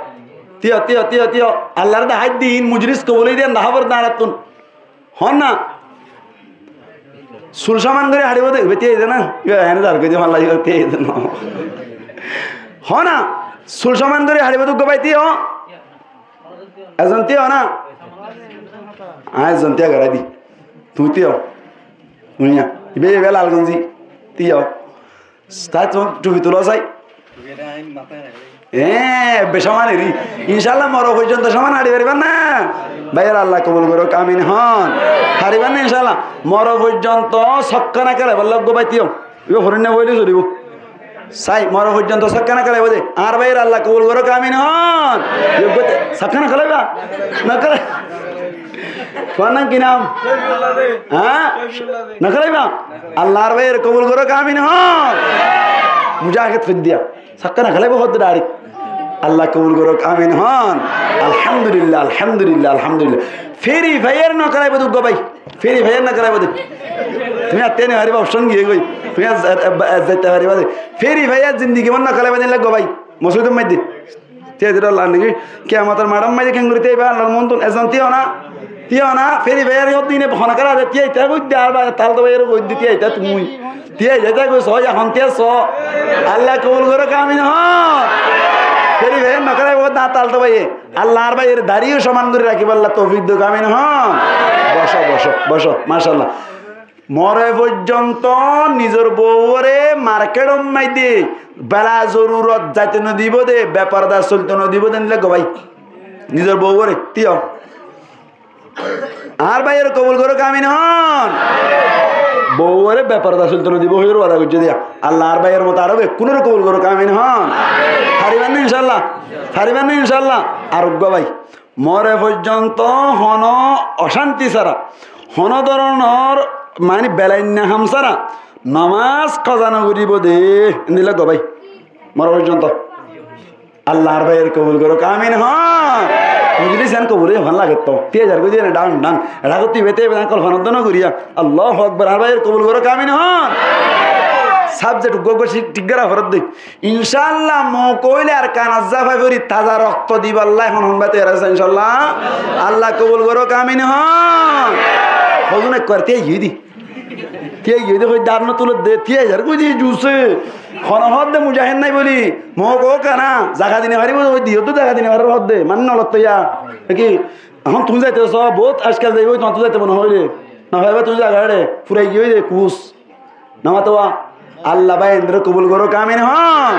তিয় আল্লাহর দা হাত দিন মুজলিস কবুলই দেন দাহাবর দাঁড়াতুন হন না সুল সমান করে হাঁড়িব দেখবে তে না এনে দাঁড় করে মাল্লা তে না হ না সুল সমান করে হাঁড়িব তো গবাই তিও এজন তিও না এজন তিয়া গড়াই দি তুই তিও শুনিয়া ইবে এবে লালগঞ্জি তিও তাই তো টুপি তুলো চাই বেসমান এরি ইনশাআল্লাহ মরো পর্যন্ত সমান হাঁড়ি পারিবেন না ভাইয়ের আল্লাহ কবুল করো আমিন হন হারিবেন না ইনশাআল্লাহ মরো পর্যন্ত সক্কা না করে বলল গোবাইতিও ইবে হরিণ না বইলে চলিব চাই মরো পর্যন্ত সক্কা না করে বোঝে আর ভাইয়ের আল্লাহ কবুল করো আমিন হন সক্কা না খেলাইবা না করে তোমার নাম কি নাম হ্যাঁ না খেলাইবা আল্লাহর ভাইয়ের কবুল করো আমিন হন মুজাহিদ ফিদ্দিয়া সক্কা না খেলাইব হদ দাঁড়ি আল্লাহ কবুল করো আমিন হন আলহামদুলিল্লাহ ফেরি ভাইয়ের না করাইব দুগ্গ ভাই ফেরি ভাইয়ের না করাইব দে তুমি আর তেনে হারিবা অপশন গিয়ে গই তুমি যাইতে হারিবা দে ফেরি ভাইয়ার জিন্দিগি মন না করাইব দিন লাগো ভাই মসজিদ মাইদি তে দিল আল্লাহ নাকি কে আমাদের ম্যাডাম মাইদি কেঙ্গুরিতে আল্লাহর মন তো এজন্তিও না তিও না ফেরি বের দিনে ভন করা দে তিয়াই তা কই দে আর তাল তো বের কই দিতে আইতা তুমি তিয়াই যেটা কই সহ এখন তিয়া স আল্লাহ কবুল করে কামিন হ ফেরি বের না করে ও না তাল তো ভাই আল্লাহর ভাইয়ের দাড়িও সমান করে রাখিব আল্লাহ তৌফিক দে কামিন হ বসো বসো বসো মাশাআল্লাহ মরে পর্যন্ত নিজের বউরে মার্কেট মাই দে বেলা জরুরত যাইতে ন দিব দে ব্যাপারদার চলতে ন দিব দেন গো ভাই নিজের বউরে তিও আর ভাইয়ের কবুল করো কামিন হন বউরে ব্যাপারদার চলতে ন দিব হইর ওয়াদা করছে দিয়া আল্লাহ আর ভাইয়ের মতো আরো কোন কবুল করো কামিন হন হারিবেন না ইনশাআল্লাহ হারিবেন না ইনশাআল্লাহ আরোগ্য ভাই মরে পর্যন্ত হন অশান্তি ছাড়া হন ধরনের মানে বেলাইন্যা হামসারা নামাজ খজানো করিব দে নিলে গো ভাই মরা পর্যন্ত আল্লাহর ভাইয়ের কবুল করো কামিন হ্যাঁ বুঝলি সেন কবুল ভালো লাগে তো 3000 কই দিয়ে ডান ডান এটা করতে বেতে কল্পনা তো না করিয়া আল্লাহু আকবার আর ভাইয়ের কবুল করো কামিন হ্যাঁ সাবজেক্ট গোগো টিগরা ফরদ দে ইনশাআল্লাহ মো কইলে আর কানাজ্জা ফাইবরি তাজা রক্ত দিব আল্লাহ এখন হনবাতে আছে ইনশাআল্লাহ আল্লাহ কবুল করো কামিন হ্যাঁ হজনে করতে ইদি কে ইদি কই দারন তুলে দে 3000 কই দি জুসে খনহদ দে মুজাহিদ নাই বলি মো কো কানা জায়গা দিনে পারিব ওই দিও তো জায়গা দিনে পারব দে মান নলত ইয়া কি এখন তুমি যাইতে সব বহুত আজকাল যাইব তো যাইতে মনে হইলে না ভাইবা তুই জায়গা রে ফুরাই গিয়ে দে কুস নামাতোয়া আল্লাহ ভাই ইন্দ্র কবুল করো কামিন হ্যাঁ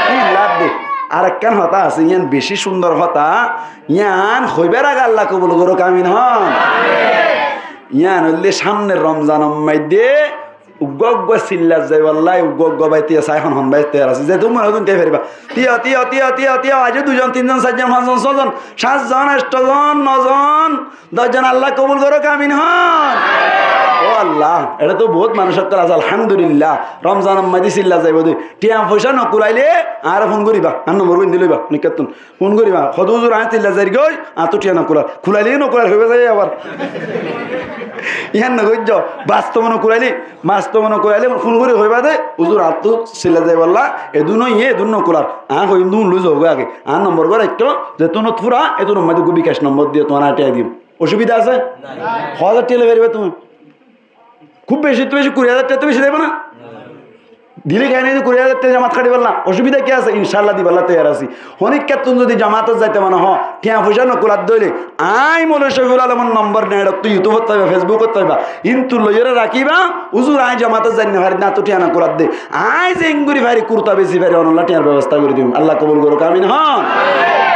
কি লাভ দে আর কেন হতা আছে ইয়ান বেশি সুন্দর হতা ইয়ান হইবার আগে আল্লাহ কবুল করো কামিন হ্যাঁ ইয়ান হইলে সামনের রমজান মধ্যে উগ্গ চিল্লা যাই আল্লাহ উগ্গ বাইতে আছে এখন হন বাইতে আছে যে তুমি নতুন কে ফেরিবা তিয়া তিয়া তিয়া তিয়া তিয়া আজ 2 জন 3 জন 4 জন 5 জন 6 জন 7 জন 8 জন 9 জন 10 জন আল্লাহ কবুল করো কামিন হন ও আল্লাহ এটা তো বহুত মানুষের আছে আলহামদুলিল্লাহ রমজান মধ্যে চিল্লা যাইব দুই টিয়া পয়সা নকুলাইলে আর ফোন করিবা আর নম্বর কই দিলইবা নিকাতুন ফোন করিবা খদুজুর আয় চিল্লা যাই গই আতো টিয়া নকুলা খুলাইলে নকুলা হইবা যাই আবার ইয়ান নগজ্জ বাস্তব নকুলাইলি বাস্তব নকুলাইলে ফোন করে হইবা দে হুজুর আতো চিল্লা যাই বললা এদুনো ইয়ে এদুন নকুলার আ কইম দুন লুজ হোক আগে আর নম্বর করে একটু যে তুনো থুরা এদুন মধ্যে গুবি ক্যাশ নম্বর দিয়ে তোমার আটিয়া দিম অসুবিধা আছে না 1000 টিলে বেরিবে তুমি খুব বেশি তো বেশি 20000 টাকা তো বেশি দেব না দিলে কেন 20000 টাকা জামাত কাটি বললা অসুবিধা কি আছে ইনশাআল্লাহ দিবাল্লাহ তৈয়ার আছি অনেক ক্ষেত্রে যদি জামাতত যাইতে মানে হ টিয়া পয়সা নকুলাত দইলে আই মৌলভী শফিউল আলমের নম্বর নেড় তুই ইউটিউবত পাইবা ফেসবুকত পাইবা কিন্তু লইরে রাখিবা হুজুর আই জামাতত যাই না ভারি না তো টিয়া নকুলাত দে আই যে ইঙ্গুরি ভারি কুর্তা বেশি ভারি অনলা টিয়ার ব্যবস্থা করে দিম আল্লাহ কবুল করো আমিন হ্যাঁ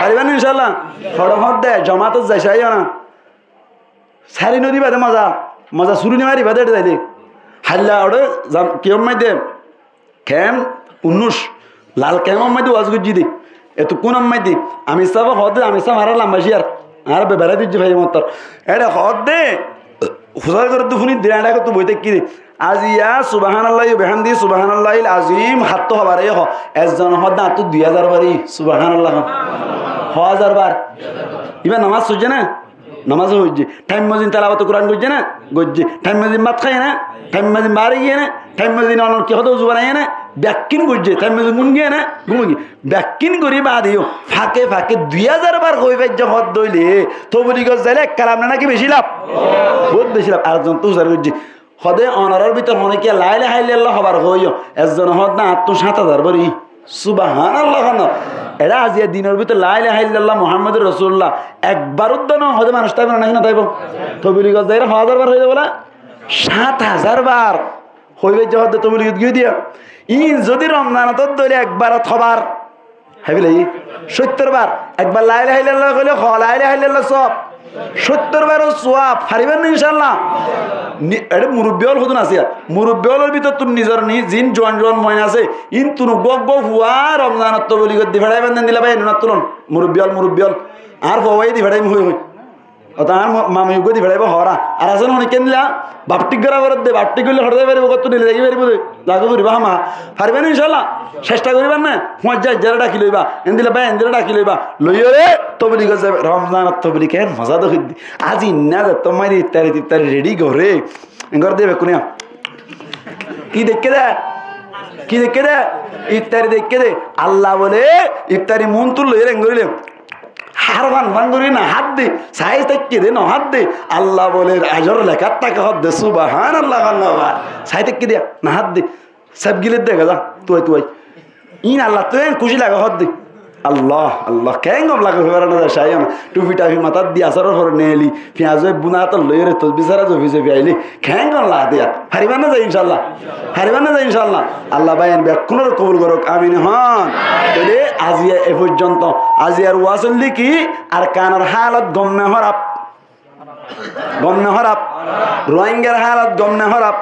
পারিবেন ইনশাআল্লাহ ফড়ফড় দে জামাতত যাইছাইও না সারি নদী বাদে মজা মজা শুরু নি মারি বাদে যাই দে হাল্লা ওরে কিয়ম মাই দে কেম 19 লাল কেম মাই দে ওয়াজ গুজি দে এত কোন মাই দে আমি সব হদে আমি সব হারালাম বাসিয়ার আর বেবারে দিজি ভাই মত এটা হদে হুজার করে তো ফুনি দিরাডা কত বইতে কি আজ ইয়া সুবহানাল্লাহি ওয়া বিহামদি সুবহানাল্লাহিল আযীম হাত হবারে হ একজন হদা তো 2000 বারি সুবহানাল্লাহ 1000 বার ইবা নামাজ সুজে না নামাজ হইছে টাইম মজিন তেলাওয়াত কোরআন গজ্জে না গজ্জে টাইম মজিন মাত খায় না টাইম মজিন বাড়ি গিয়ে না টাইম মজিন অনর কি হতো জুবানায় না ব্যাকিন গজ্জে টাইম মজিন গুন গিয়ে না ঘুমগি ব্যাকিন করি বাদিও ফাঁকে ফাঁকে 2000 বার কই বাইজ হদ দইলে তো বলি গজ যাইলে কালাম না নাকি বেশি লাভ বহুত বেশি লাভ আর জন তো জার গজ্জে হদে অনরের ভিতর মনে কি লা ইলাহা ইল্লাল্লাহ হবার হইও একজন হদ না 7000 বারি সুবহানাল্লাহ না এরা আজিয়া দিনের ভিতর লা ইলাহা ইল্লাল্লাহ মুহাম্মাদুর রাসূলুল্লাহ একবার উদ্দান হদে মানুষ তাইব না না তাইব তো বলি গজ যাইরা 1000 বার হইবে বলা 7000 বার হইবে যে হদে তো বলি গিয়ে দিয়া ই যদি রমজানত দইলে একবার থবার হাবিলাই 70 বার একবার লা ইলাহা ইল্লাল্লাহ কইলে লা ইলাহা ইল্লাল্লাহ সব 70 বারও সওয়াব পারিবেন না ইনশাআল্লাহ এটা মুরব্বিয়ল হদুন আছে মুরব্বিয়লের ভিতর তুমি নিজর নি জিন জোয়ান জোয়ান ময়না আছে ইন তুনু গগ হুয়া রমজানত তো বলি গদি ফেড়াইবেন দেন দিলা ভাই না তুলন মুরব্বিয়ল আর বওয়াই দি ফেড়াই হই হই অতার মামি গদি ফেড়াইব হরা আর আসন অনেক কেনলা বাপটি গরা বরদ দে বাপটি গলে হড়াই পারিব কত দিলে লাগি পারিব লাগো করিবা মা পারবেন ইনশাআল্লাহ চেষ্টা করিবেন না মজ্জা যারা ডাকি লইবা এন্দিলা ভাই এন্দিলা ডাকি লইবা লইরে তো বলি গজ রমজানত তো বলি কেন মজা দেখি আজি না তোমারি ইফতারি রেডি করে এঙ্গর দেবে কোনিয়া কি দেখে দে ইফতারি দেখে দে আল্লাহ বলে ইফতারি মন তুল লইরে এঙ্গরিলে হার ভান করি না হাত দে সাইজ থেকে দে না হাত দে আল্লাহ বলে আজর লেখার টাকা হাত দে সুবহানাল্লাহ আল্লাহ সাইজ থেকে দে না হাত দে সব গিলে দেখা যা তুই ইন আল্লাহ তুই খুশি লাগা হাত দে আল্লাহ আল্লাহ কেঙ্গম লাগে ফেরানো যায় সাই টুপি টাফি মাথার দিয়ে আসার পর নেলি পেঁয়াজ বুনা তো লইরে তো বিচারা জফি জফি আইলি কেঙ্গম লা দিয়া হারিবান না যায় ইনশাল্লাহ হারিবান না যায় ইনশাল্লাহ আল্লাহ বাইন ব্যাকুণের কবুল করুক আমিন হন তাহলে আজিয়া এ পর্যন্ত আজিয়ার ওয়াসল্লি কি আর কানার হালত গমনে হরাপ গমনে হরাপ রোহিঙ্গার হালত গমনে হরাপ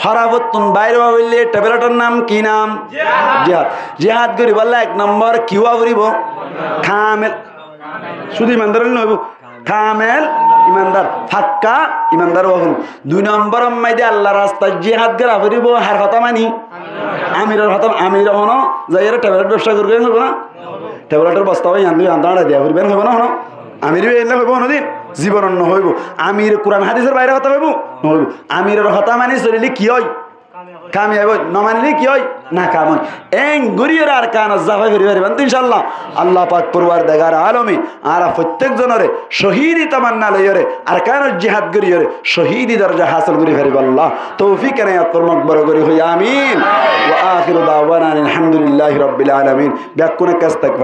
হরাবতুন বাইরে হইলে ট্যাবলেটের নাম কি নাম জিহাদ জিহাদ করি বললে এক নম্বর কিওয়া করিব খামেল শুধু ইমানদার নইব খামেল ইমানদার ফাক্কা ইমানদার হল দুই নম্বর মাইদে আল্লাহ রাস্তা জিহাদ করা করিব হার কথা মানি আমিরের কথা আমির হনো যাই ট্যাবলেট ব্যবসা করবেন হবো না ট্যাবলেটের বস্তা হয় আন্দোলন দেওয়া করবেন হবো না হনো আমির এলে হইব কোনোদিন জীবন হইব আমির কোরআন হাদিসের বাইরে হতা হইব নহইব আমিরের হতা মানি চলিলে কি হয় কামি হইব নমানিলে কি হয় না কাম হয় এং গরিয়ের আর কান জাফাই ফেরি পারিবেন তো ইনশাল্লাহ আল্লাহ পাক পরওয়ার দেগার আলমী আর প্রত্যেক জনরে শহীদি তামান্না লইরে আর কান জিহাদ গরিয়েরে শহীদি দরজা হাসিল করি ফেরিব আল্লাহ তৌফিক এনায়াত করমক বড় করি হই আমিন ওয়া আখিরু দাওয়ানা আলহামদুলিল্লাহি রাব্বিল আলামিন ব্যাকুনে কাস্তাক